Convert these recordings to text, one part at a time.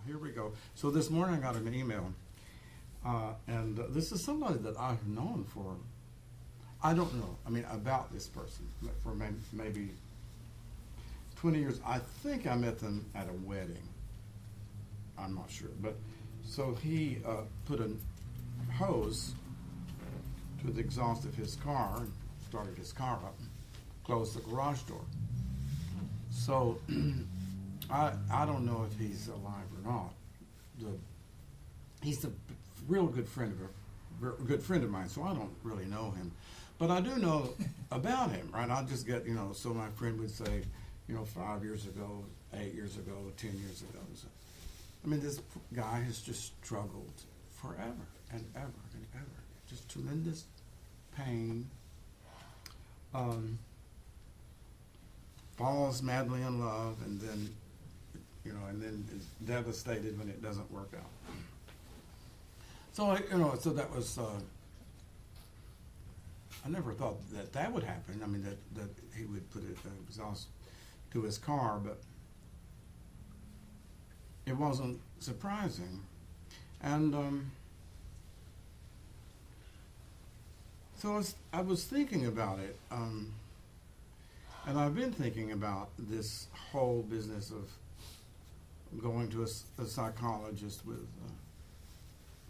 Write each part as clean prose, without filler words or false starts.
here we go. So this morning I got an email, and this is somebody that I've known for, I don't know, I mean, about this person for maybe 20 years. I think I met them at a wedding. I'm not sure. But so he put a hose to the exhaust of his car and started his car up and closed the garage door. So I don't know if he's alive or not. He's a real good friend of mine, so I don't really know him. But I do know about him, right? I'll just get, so my friend would say, 5 years ago, 8 years ago, 10 years ago. So, I mean, this guy has just struggled forever and ever and ever. Just tremendous pain. Falls madly in love, and then, and then is devastated when it doesn't work out. So, so that was, I never thought that would happen. I mean, that he would put it exhaust to his car, but it wasn't surprising. And so I was thinking about it, and I've been thinking about this whole business of going to a psychologist with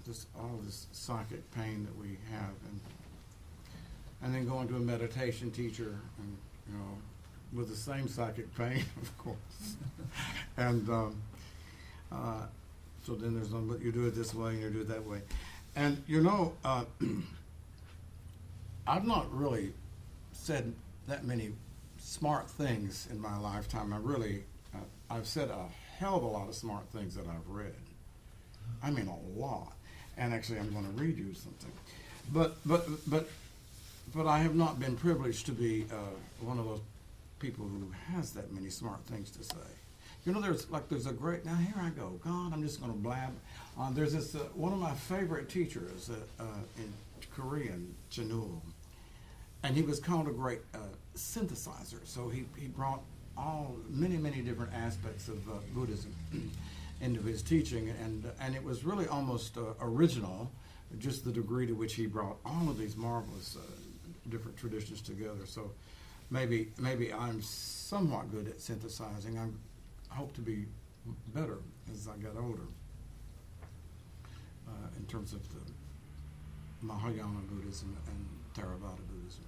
just all this psychic pain that we have, and then going to a meditation teacher, and with the same psychic pain, of course, and so then there's one, but you do it this way and you do it that way, and I've not really said that many smart things in my lifetime. I've said a hell of a lot of smart things that I've read. I mean, a lot. And actually, I'm going to read you something. But I have not been privileged to be one of those people who has that many smart things to say. There's a great, now here I go, God, I'm just going to blab. There's this, one of my favorite teachers in Korean, Janul, and he was called a great synthesizer. So he brought many different aspects of Buddhism into his teaching, and it was really almost original, just the degree to which he brought all of these marvelous different traditions together. So maybe I'm somewhat good at synthesizing. I hope to be better as I get older in terms of the Mahayana Buddhism and Theravada Buddhism.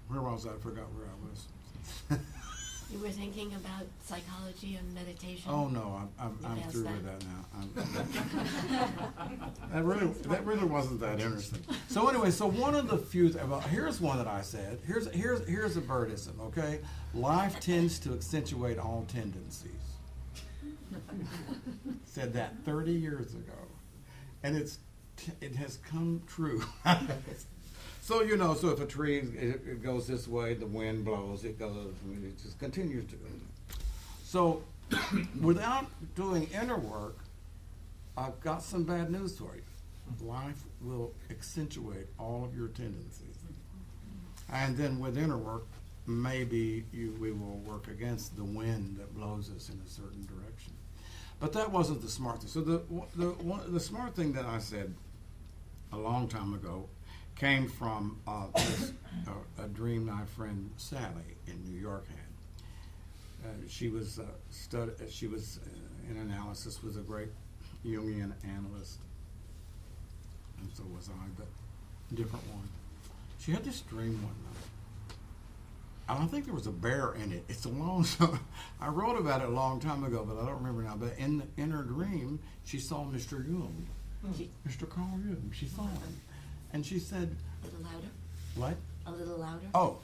Where was I? I forgot where I was. You were thinking about psychology and meditation. Oh no, I'm through with that now. That really wasn't that interesting. So anyway, one of the few. Here's one that I said. Here's a Byrdism. Okay, life tends to accentuate all tendencies. Said that 30 years ago, and it has come true. So so if a tree it goes this way, the wind blows, it just continues to go. So without doing inner work, I've got some bad news for you. Life will accentuate all of your tendencies. And then with inner work, maybe we will work against the wind that blows us in a certain direction. But that wasn't the smart thing. So the smart thing that I said a long time ago came from a dream my friend Sally in New York had. She was in analysis with a great Jungian analyst, and so was I, but a different one. She had this dream one night. I don't think there was a bear in it. It's a long. I wrote about it a long time ago, but I don't remember now. But in her dream, she saw Mr. Jung, Mr. Carl Jung. She saw him. And she said... A little louder? What? A little louder? Oh,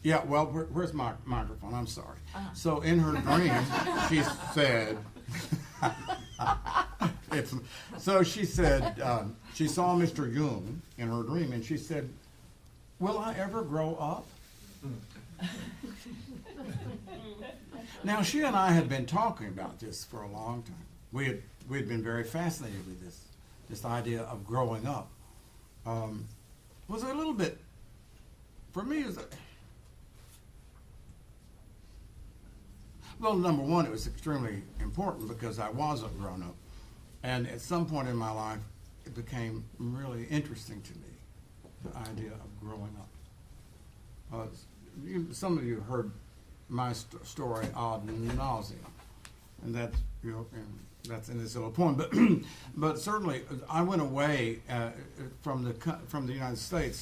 yeah, well, where's my microphone? I'm sorry. So in her dream, she said, she saw Mr. Jung in her dream, and she said, will I ever grow up? Now, she and I had been talking about this for a long time. We had been very fascinated with this idea of growing up. Was a little bit, for me, Well, number one, it was extremely important because I wasn't grown up. And at some point in my life, it became really interesting to me, the idea of growing up. Some of you heard my story ad nauseum, and that's, and that's in this little poem. But but certainly, I went away from the United States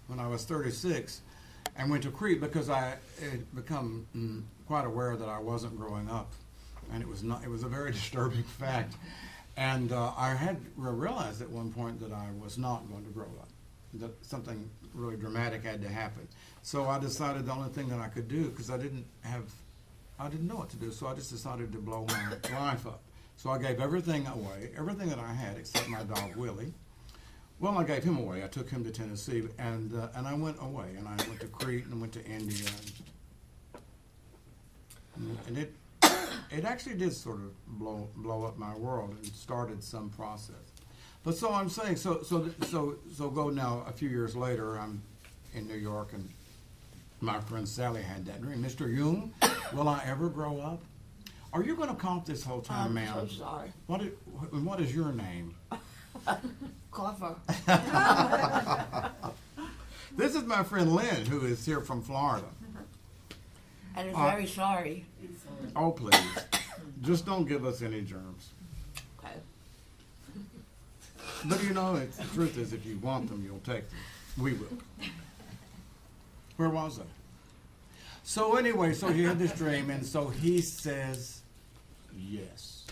when I was 36, and went to Crete because I had become quite aware that I wasn't growing up, and it was a very disturbing fact. And I had realized at one point that I was not going to grow up, that something really dramatic had to happen. So I decided the only thing that I could do, because I didn't know what to do, so I just decided to blow my life up. So I gave everything away, everything that I had except my dog Willie. Well, I gave him away. I took him to Tennessee, and I went away, and I went to Crete and went to India, and it actually did sort of blow up my world and started some process. But so I'm saying, so go now. A few years later, I'm in New York, and my friend Sally had that dream. Mr. Jung, will I ever grow up? Are you going to cough this whole time, ma'am? I'm so sorry. What is your name? Cougher. This is my friend Lynn, who is here from Florida. And is very sorry. Oh, please. Just don't give us any germs. Okay. But the truth is, if you want them, you'll take them. We will. Where was I? So anyway, so he had this dream, and so he says, yes.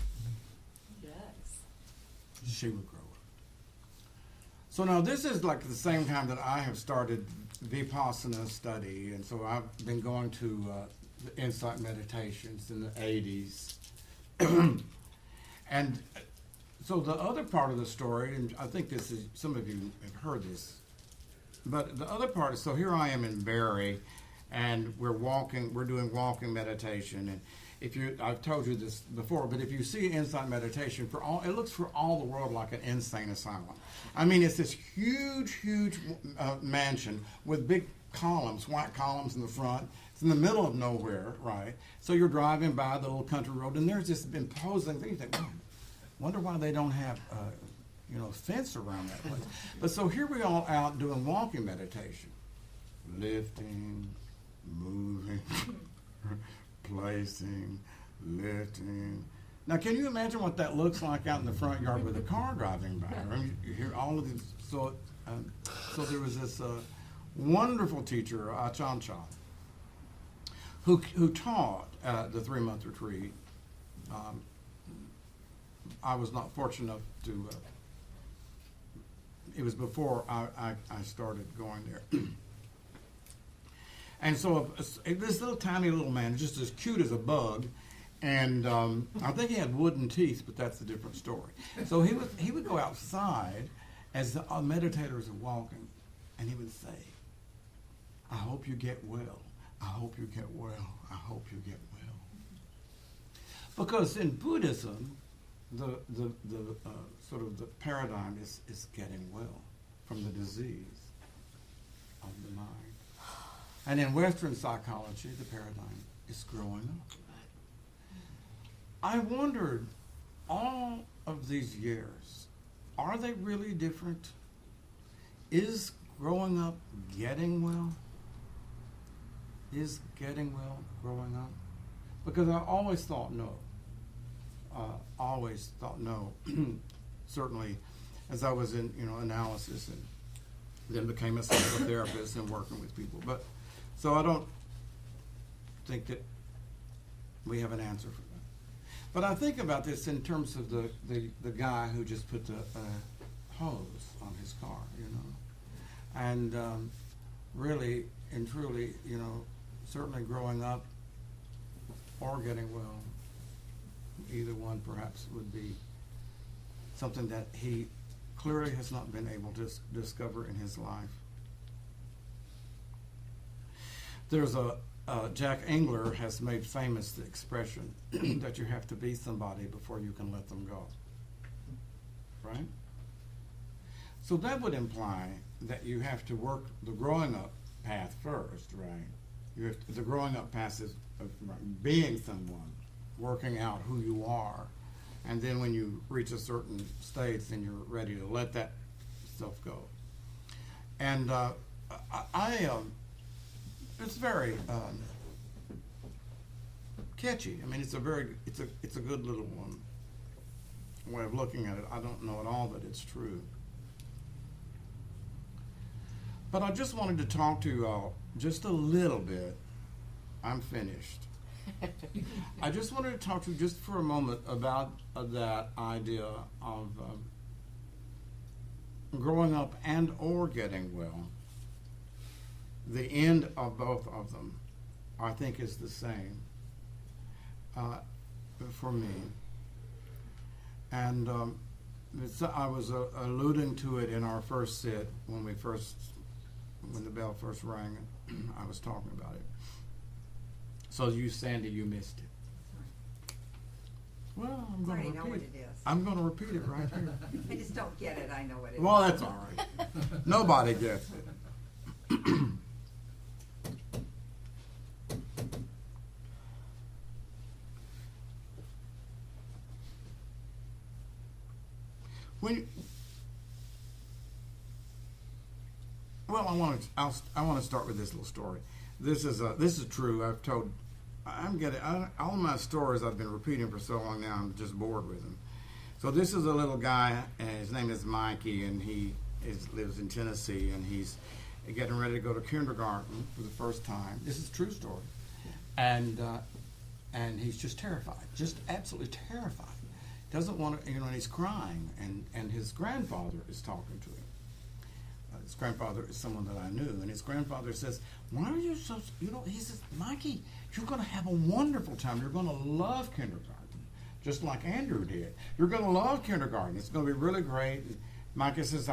Yes. She would grow up. So now this is like the same time that I have started Vipassana study, and so I've been going to the insight meditations in the 80s. And so the other part of the story, and I think this is, some of you have heard this, but the other part is, so here I am in Barry, and we're doing walking meditation, and I've told you this before, but if you see insight meditation, it looks for all the world like an insane asylum. I mean, it's this huge mansion with big columns, white columns in the front. It's in the middle of nowhere, right? So you're driving by the little country road, and there's this imposing thing. You think, wonder why they don't have fence around that place. But so here we all out doing walking meditation, lifting, moving, placing, lifting. Now, can you imagine what that looks like out in the front yard with a car driving by? I mean, you hear all of these. So there was this wonderful teacher, Achan Cha, who taught the 3-month retreat. I was not fortunate enough to. It was before I started going there. And so this little tiny little man, just as cute as a bug, and I think he had wooden teeth, but that's a different story. So he would go outside as the meditators are walking, and he would say, "I hope you get well. I hope you get well. I hope you get well." Because in Buddhism, the sort of the paradigm is getting well from the disease of the mind. And in Western psychology, the paradigm is growing up. I wondered, all of these years, are they really different? Is growing up getting well? Is getting well growing up? Because I always thought no. Always thought no. Certainly, as I was in analysis, and then became a psychotherapist and working with people. But so I don't think that we have an answer for that. But I think about this in terms of the guy who just put the hose on his car, and really and truly, certainly growing up or getting well, either one perhaps would be something that he clearly has not been able to discover in his life. There's Jack Engler has made famous the expression that you have to be somebody before you can let them go. Right? So that would imply that you have to work the growing up path first, right? The growing up passes of being someone, working out who you are, and then when you reach a certain stage, then you're ready to let that stuff go. And it's very catchy. I mean, it's a good little way of looking at it. I don't know at all that it's true. But I just wanted to talk to you all just a little bit. I'm finished. I just wanted to talk to you just for a moment about that idea of growing up and or getting well. The end of both of them, I think, is the same for me. And I was alluding to it in our first sit when the bell first rang. I was talking about it. So you, Sandy, you missed it. Well, I'm going to repeat I know what it is. I'm going to repeat it right here. I just don't get it. I know what it is. Well, that's all right. Nobody gets it. I want to start with this little story. This is true. All my stories I've been repeating for so long now. I'm just bored with them. So this is a little guy. His name is Mikey, and he lives in Tennessee, and he's getting ready to go to kindergarten for the first time. This is a true story, and he's just terrified, just absolutely terrified. Doesn't want to, and he's crying, and his grandfather is talking to him. His grandfather is someone that I knew, and his grandfather says, "Why are you so?" He says, "Mikey, you're going to have a wonderful time. You're going to love kindergarten, just like Andrew did. You're going to love kindergarten. It's going to be really great." And Mikey says,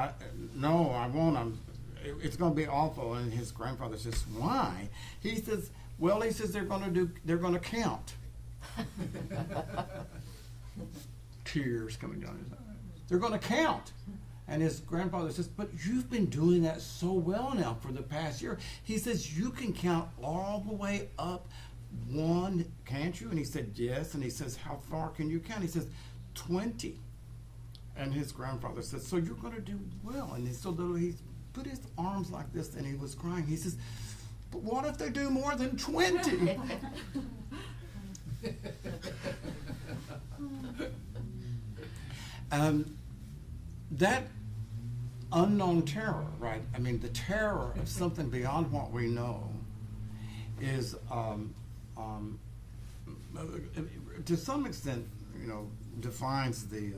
"No, I won't. It's going to be awful." And his grandfather says, "Why?" He says, "Well, they're going to count." Tears coming down his eyes. They're going to count. And his grandfather says, "But you've been doing that so well now for the past year." He says, "You can count all the way up 1, can't you?" And he said, "Yes." And he says, "How far can you count?" He says, 20. And his grandfather says, "So you're going to do well." And he put his arms like this, and he was crying. He says, "But what if they do more than 20? That unknown terror, right? I mean, the terror of something beyond what we know is, to some extent, defines the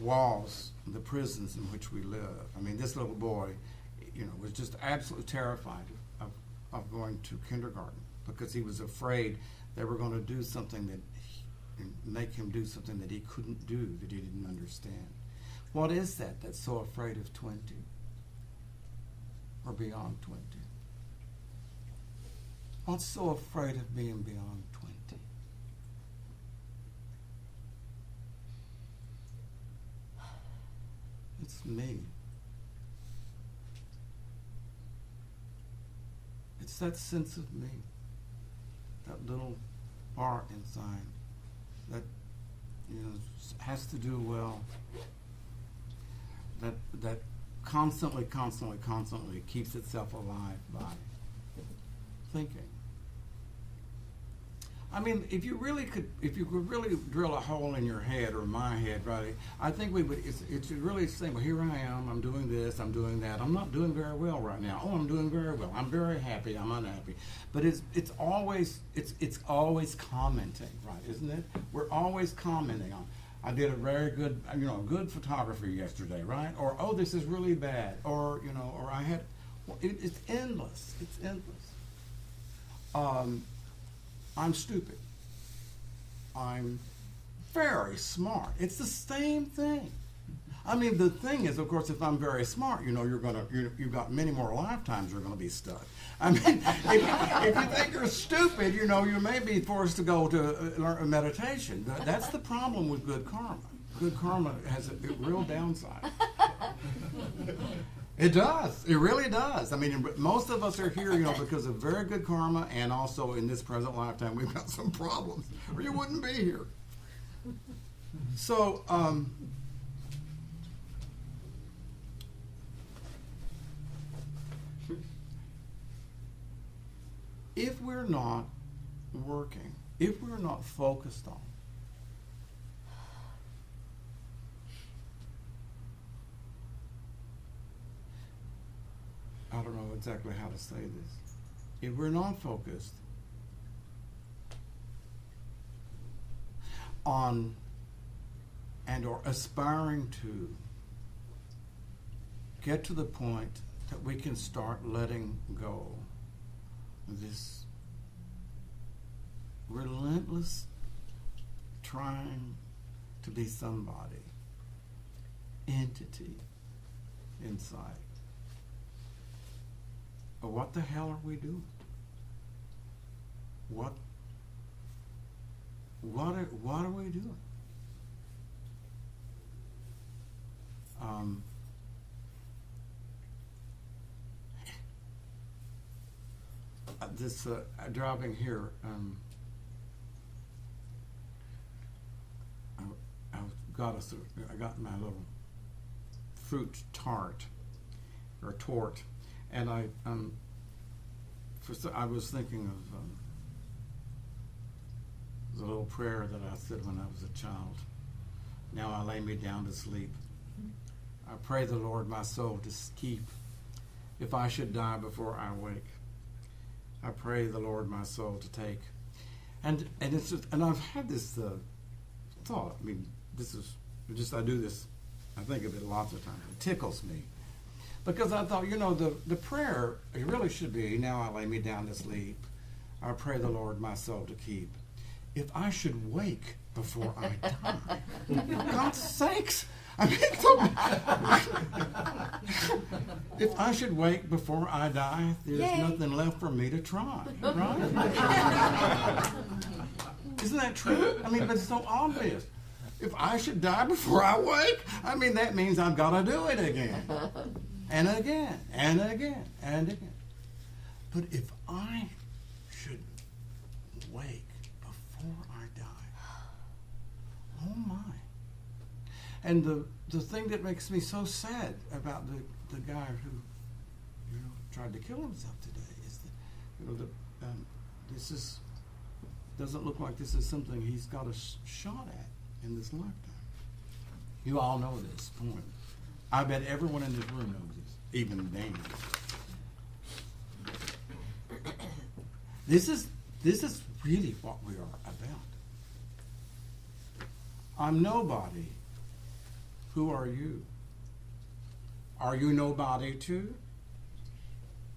walls, the prisons in which we live. I mean, this little boy, was just absolutely terrified of going to kindergarten because he was afraid they were going to do something make him do something that he couldn't do, that he didn't understand. What is that that's so afraid of 20 or beyond 20? What's so afraid of being beyond 20? It's me. It's that sense of me, that little part inside that has to do well, that constantly keeps itself alive by thinking. I mean, if you could really drill a hole in your head or my head, right? I think it's really saying, well, here I am, I'm doing this, I'm doing that. I'm not doing very well right now. Oh, I'm doing very well. I'm very happy. I'm unhappy. But it's always commenting, right? Isn't it? We're always commenting on. I did a very good, good photography yesterday, right? Or, oh, this is really bad. Or, or I had. Well, it's endless. It's endless. I'm stupid. I'm very smart. It's the same thing. I mean, the thing is, of course, if I'm very smart, you've got many more lifetimes you're going to be stuck. I mean, if you think you're stupid, you may be forced to go to learn meditation. That's the problem with good karma. Good karma has a real downside. It does. It really does. I mean, most of us are here, because of very good karma, and also in this present lifetime, we've got some problems, or you wouldn't be here. So, if we're not working, if we're not focused on, I don't know exactly how to say this. If we're not focused on and or aspiring to get to the point that we can start letting go of this relentless trying to be somebody entity inside. But what the hell are we doing? What are we doing? This driving here, I got my little fruit tart or tort, and I was thinking of the little prayer that I said when I was a child. Now I lay me down to sleep. I pray the Lord my soul to keep. If I should die before I wake, I pray the Lord my soul to take. And it's just, and I've had this thought. I mean, this is just, I do this. I think of it lots of times. It tickles me. Because I thought, the prayer, it really should be, now I lay me down to sleep. I pray the Lord my soul to keep. If I should wake before I die, for God's sakes. I mean, if I should wake before I die, there's nothing left for me to try, right? Isn't that true? I mean, but it's so obvious. If I should die before I wake, I mean, that means I've got to do it again. And again, and again, and again. But if I should wake before I die, oh my. And the thing that makes me so sad about the guy who, tried to kill himself today is that, this doesn't look like this is something he's got a shot at in this lifetime. You all know this point. I bet everyone in this room knows this, even Dan. This is really what we are about. I'm nobody. Who are you? Are you nobody too?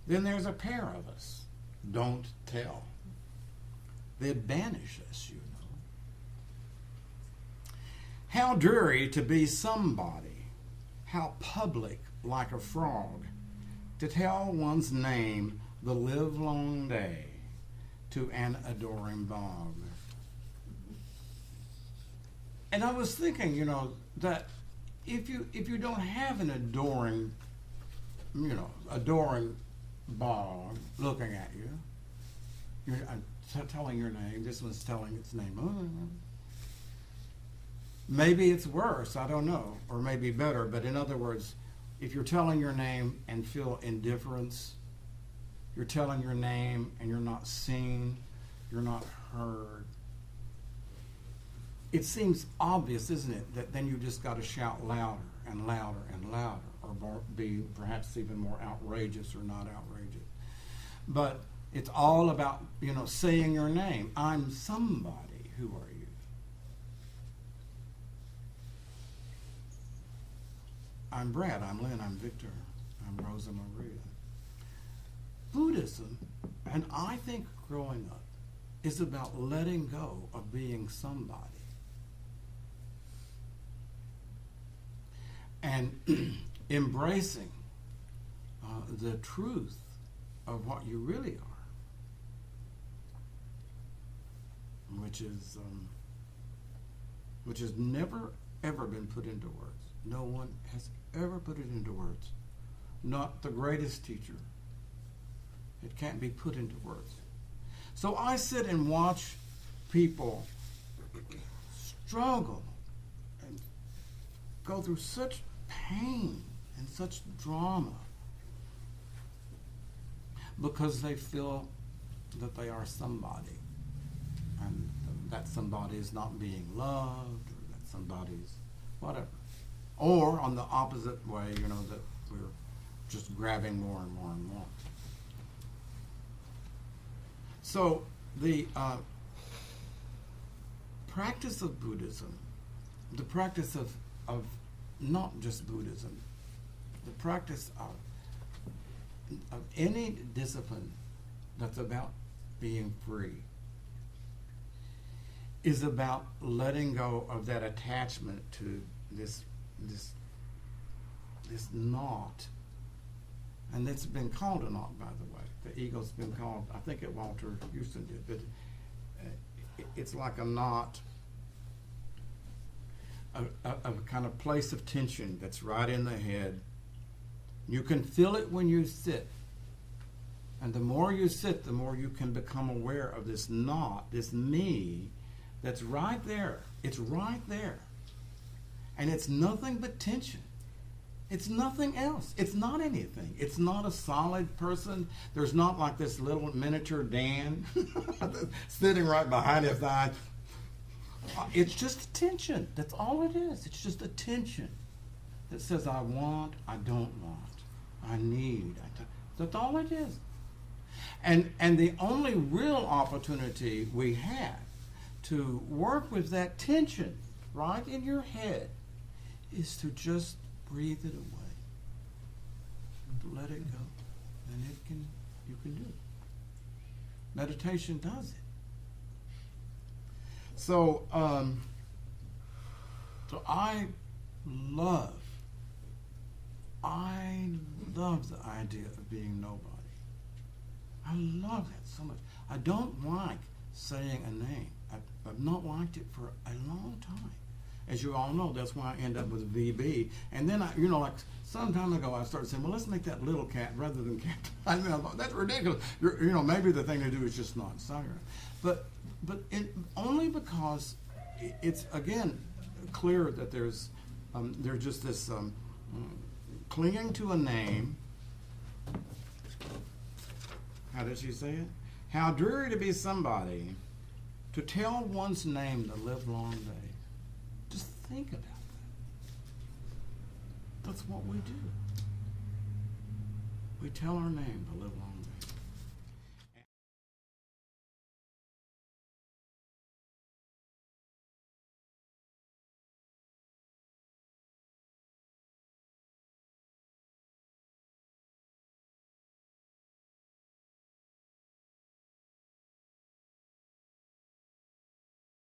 Then there's a pair of us. Don't tell. They'd banish us, How dreary to be somebody. How public, like a frog, to tell one's name the livelong day to an adoring bog. And I was thinking, that if you don't have an adoring bog looking at you, you're telling your name, this one's telling its name. Maybe it's worse, I don't know, or maybe better, but in other words, if you're telling your name and feel indifference, you're telling your name and you're not seen, you're not heard, it seems obvious, isn't it, that then you just got to shout louder and louder and louder, or be perhaps even more outrageous or not outrageous. But it's all about, saying your name. I'm somebody. Who are you? I'm Brad. I'm Lynn. I'm Victor. I'm Rosa Maria. Buddhism, and I think growing up, is about letting go of being somebody. And embracing the truth of what you really are, which has never ever been put into words. No one has ever put it into words. not the greatest teacher. It can't be put into words. So I sit and watch people struggle and go through such pain and such drama because they feel that they are somebody, and that somebody is not being loved, or that somebody's whatever. Or on the opposite way, that we're just grabbing more and more and more. So the practice of Buddhism, the practice of not just Buddhism, the practice of any discipline that's about being free is about letting go of that attachment to this knot. And it's been called a knot, by the way. The ego's been called, I think Walter Houston did, but it's like a knot, a kind of place of tension that's right in the head. You can feel it when you sit. And the more you sit, the more you can become aware of this knot, this me, that's right there. It's right there. And it's nothing but tension. It's nothing else. It's not anything. It's not a solid person. There's not like this little miniature Dan sitting right behind his eye. It's just tension. That's all it is. It's just a tension that says, I want, I don't want, I need. That's all it is. And the only real opportunity we have to work with that tension right in your head is to just breathe it away, to let it go, and you can do it. Meditation does it. So I love the idea of being nobody. I love that so much. I don't like saying a name. I've not liked it for a long time. As you all know, that's why I end up with VB. And then like some time ago, I started saying, well, let's make that little cat rather than cat. I mean, I thought, that's ridiculous. Maybe the thing to do is just not silent. But only because it's, again, clear that there's just this clinging to a name. How did she say it? How dreary to be somebody, to tell one's name the livelong day. Just think about that. That's what we do. We tell our name the livelong